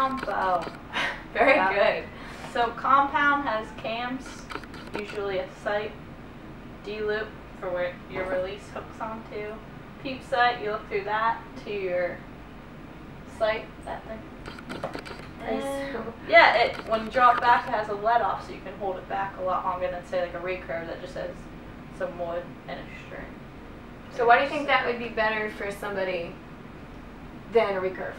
compound bow. Very good. So compound has cams, usually a sight, D-loop for where your release hooks onto. Peep sight, you look through that to your sight, that thing. And yeah, when you draw it back, it has a let off, so you can hold it back a lot longer than say like a recurve that just has some wood and a string. So why do you think that would be better for somebody than a recurve?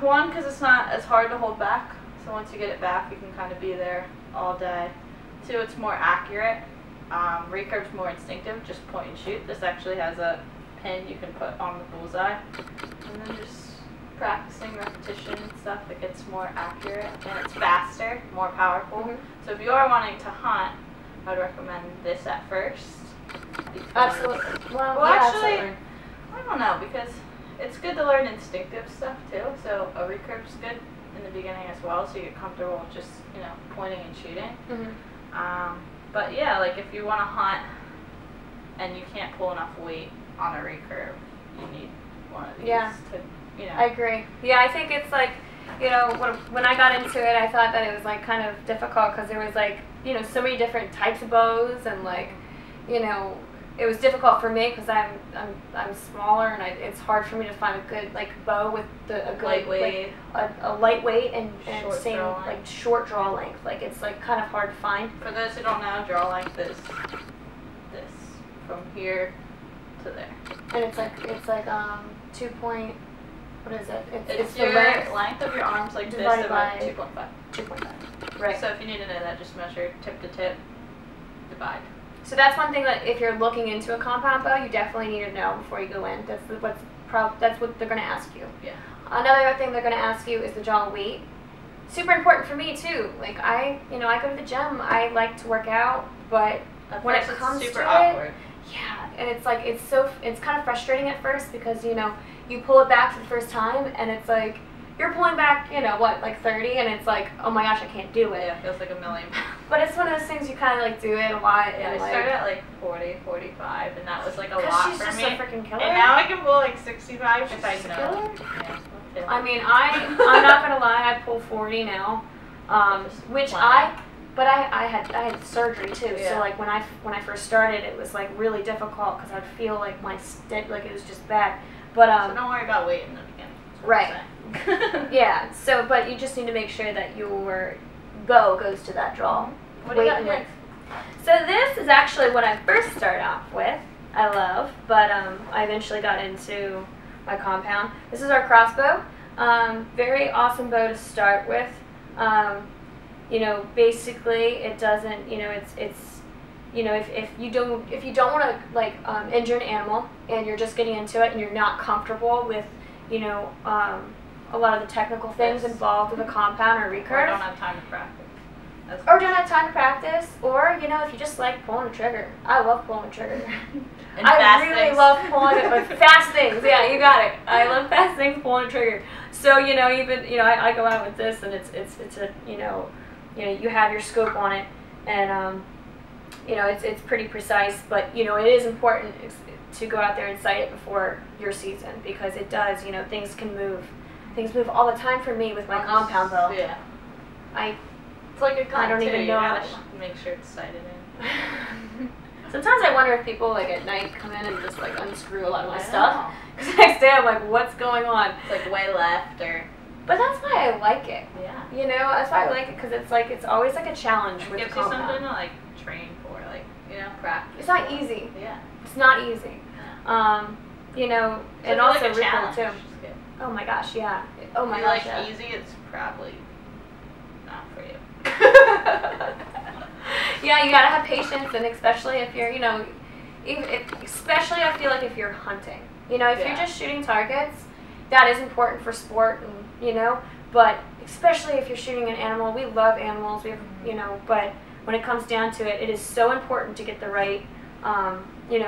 One, because it's not as hard to hold back. So once you get it back, you can kind of be there all day. Two, it's more accurate. Recurve's more instinctive, just point and shoot. This actually has a pin you can put on the bullseye. And then just practicing repetition and stuff, it gets more accurate and it's faster, more powerful. Mm-hmm. So if you are wanting to hunt, I would recommend this at first. Absolutely. Well, Well, yeah, actually, absolutely. I don't know, because it's good to learn instinctive stuff too. So a recurve's good in the beginning as well, so you get comfortable with just, you know, pointing and shooting. Mm-hmm. But yeah, like if you want to hunt and you can't pull enough weight on a recurve, you need one of these to, you know. I agree. Yeah, I think it's like, you know, when I got into it, I thought that it was like kind of difficult because there was like, you know, so many different types of bows and like, you know, it was difficult for me because I'm smaller and it's hard for me to find a good like bow with a good lightweight, like, a lightweight and short same draw like short draw length. Like it's like kind of hard to find. For those who don't know, draw like this from here to there. And it's like 2 point. What is it? It's the your length of your arms like this divided divided by 2.5. 2.5. Right. So if you need to know that, just measure tip to tip, divide. So that's one thing that if you're looking into a compound bow, you definitely need to know before you go in. That's what they're going to ask you. Yeah. Another thing they're going to ask you is the jaw weight. Super important for me too. Like I go to the gym. I like to work out, but when it comes super to awkward. it, yeah, and it's like it's kind of frustrating at first because you pull it back for the first time and it's like you're pulling back, like 30, and it's like, oh my gosh, I can't do it. Yeah, it feels like a million pounds. But it's one of those things you kind of like do it a lot. Yeah, and I started at like 40, 45, and that was like a lot she's for just me. a freaking killer. And now I can pull like 65 if I She's a know. killer? Yeah. I mean, I'm not gonna lie, I pull 40 now, which I had surgery too. Yeah. So like when I first started, it was like really difficult because I'd feel like my like it was just bad. But so don't worry about weight in the beginning. Right. Yeah. So, but you just need to make sure that your bow goes to that draw. What do you got and here? length. So this is actually what I first started off with. I love, but I eventually got into my compound. This is our crossbow. Very awesome bow to start with. Basically it doesn't. It's if you don't want to like injure an animal and you're just getting into it and you're not comfortable with a lot of the technical things involved with a compound or recurve. Or don't have time to practice. Or don't have time to practice, or if you just like pulling the trigger. I love pulling the trigger. And I really love pulling it with fast things. Yeah, you got it. I love fast things, pulling the trigger. So I go out with this, and it's a you have your scope on it, and it's pretty precise. But it is important to go out there and sight it before your season because it does. Things can move. Things move all the time for me with my compound bow. Yeah. It's like a gun. I don't even know. You gotta make sure it's sighted in. Sometimes I wonder if people like at night come in and just like unscrew a lot of my stuff. Because the next day I'm like, what's going on? It's like way left or. But that's why I like it. Yeah. That's why I like it because it's always like a challenge with gives compound. you something to like train for, like practice. It's not easy. Yeah. It's not easy. So and also like a challenge too. Good. Oh my gosh, yeah. Oh my if you gosh. like easy, it's probably not for you. Yeah, you gotta have patience, and especially if you're, especially I feel like if you're hunting, if you're just shooting targets, that is important for sport, and but especially if you're shooting an animal, we love animals, we have, but when it comes down to it, it is so important to get the right,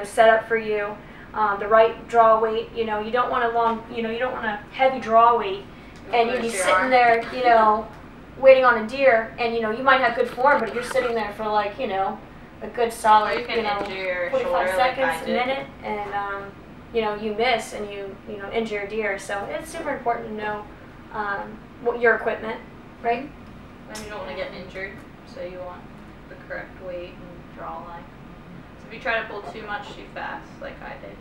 setup for you, the right draw weight. You don't want you don't want a heavy draw weight, and you're sitting there, waiting on a deer, and you might have good form, but you're sitting there for like a good solid 45 seconds, a minute, and you miss and you injure your deer. So it's super important to know your equipment, right? And you don't want to get injured, so you want the correct weight and draw line. So if you try to pull too much too fast, like I did,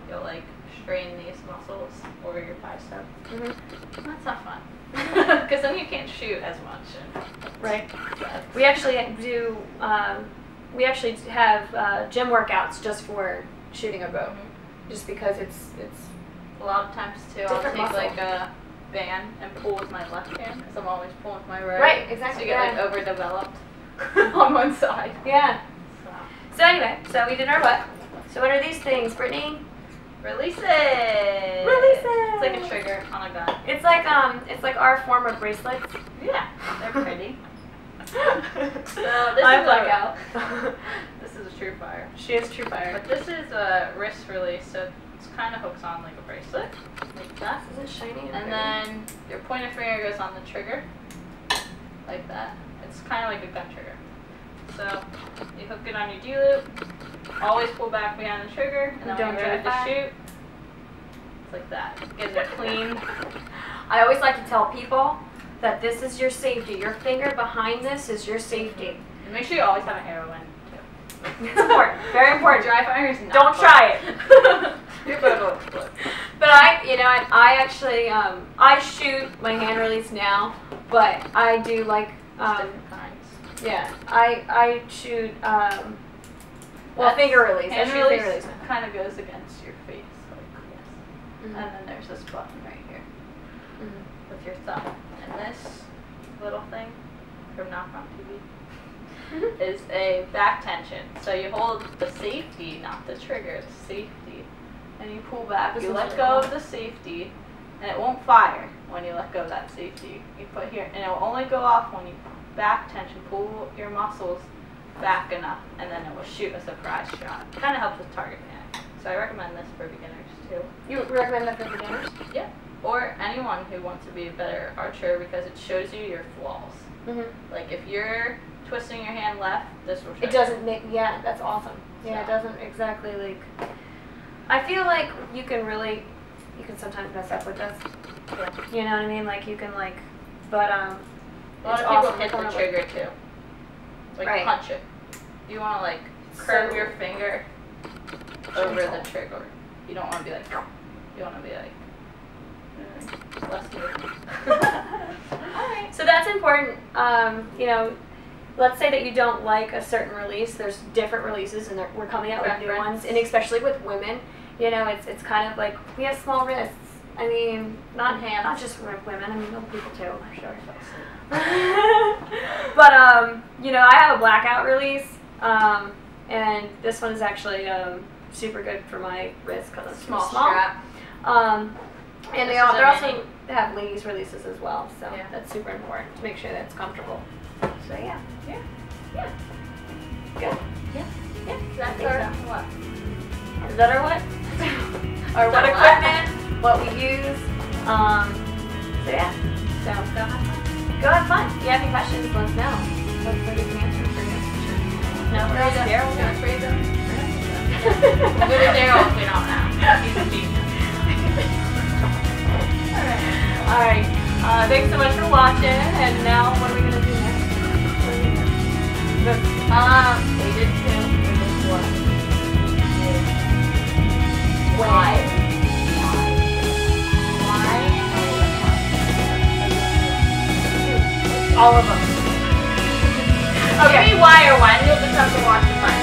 you'll like strain these muscles or your bicep. That's not fun, because then you can't shoot as much. Right. We actually do. We actually have gym workouts just for shooting a bow, just because it's a lot of times too. I'll take like a band and pull with my left hand, because I'm always pulling with my right. Right, exactly. So you get like overdeveloped on one side. Yeah. So anyway, so we did our what? So what are these things, Brittany? Release it. Release it. It's like a trigger on a gun. It's like our form of bracelets. Yeah, they're pretty. So this I is black out. This is a true fire. She is true fire. But this is a wrist release, so it's kind of hooks on like a bracelet, like that. Is it shiny? And then your pointer finger goes on the trigger, like that. It's kind of like a gun trigger. So you hook it on your D-loop. Always pull back behind the trigger, and then when you're ready to shoot, it's like that. Gives it clean. I always like to tell people that this is your safety. Your finger behind this is your safety. And make sure you always have a heroin too. It's important. Very important. Dry fire is not Don't fun. try it. Your boat will explode. But I actually, I shoot my hand release now, but I do like, different kinds. yeah, I shoot, well, finger release. Hand I shoot finger release release. kind of goes against your face, like this. And then there's this button right here with your thumb. And this little thing from Knock on TV is a back tension. So you hold the safety, not the trigger, the safety. And you pull back, you let go of the safety, and it won't fire when you let go of that safety. You put here, and it will only go off when you back tension, pull your muscles back enough, and then it will shoot a surprise shot. It kind of helps with target panic. So I recommend this for beginners too. You recommend that for beginners? Yeah. Or anyone who wants to be a better archer, because it shows you your flaws. Like if you're twisting your hand left, this will show It doesn't make, yeah, that's awesome. Yeah, it doesn't exactly like, I feel like you can sometimes mess up with this. Yeah. You know what I mean? Like you can like, but a lot of people hit the trigger too. Like punch it. You want to like curve your finger over the trigger. You don't want to be like, you want to be like, less movement. Alright. So that's important. You know, let's say that you don't like a certain release. There's different releases, and we're coming out with new ones. And especially with women, you know, it's kind of like we have small wrists. I mean, not just women. I mean, other people too, I'm sure. But you know, I have a blackout release, and this one is actually super good for my wrist because it's small. Strap. And they also have ladies releases as well, so that's super important to make sure that it's comfortable. So yeah. Good. Yeah. That's our what? Is that our what? Our what equipment, what we use. So yeah. So go have fun. If you have any questions, let us know. Hopefully we can answer for you. No, we're all there. We're gonna trade them. We'll go to Daryl if we don't know. He's a genius. Alright. Thanks so much for watching. And now, what are we going to do next? We did two. We did one. Why? All of them. Okay. Maybe why or when. You'll just have to watch the fun.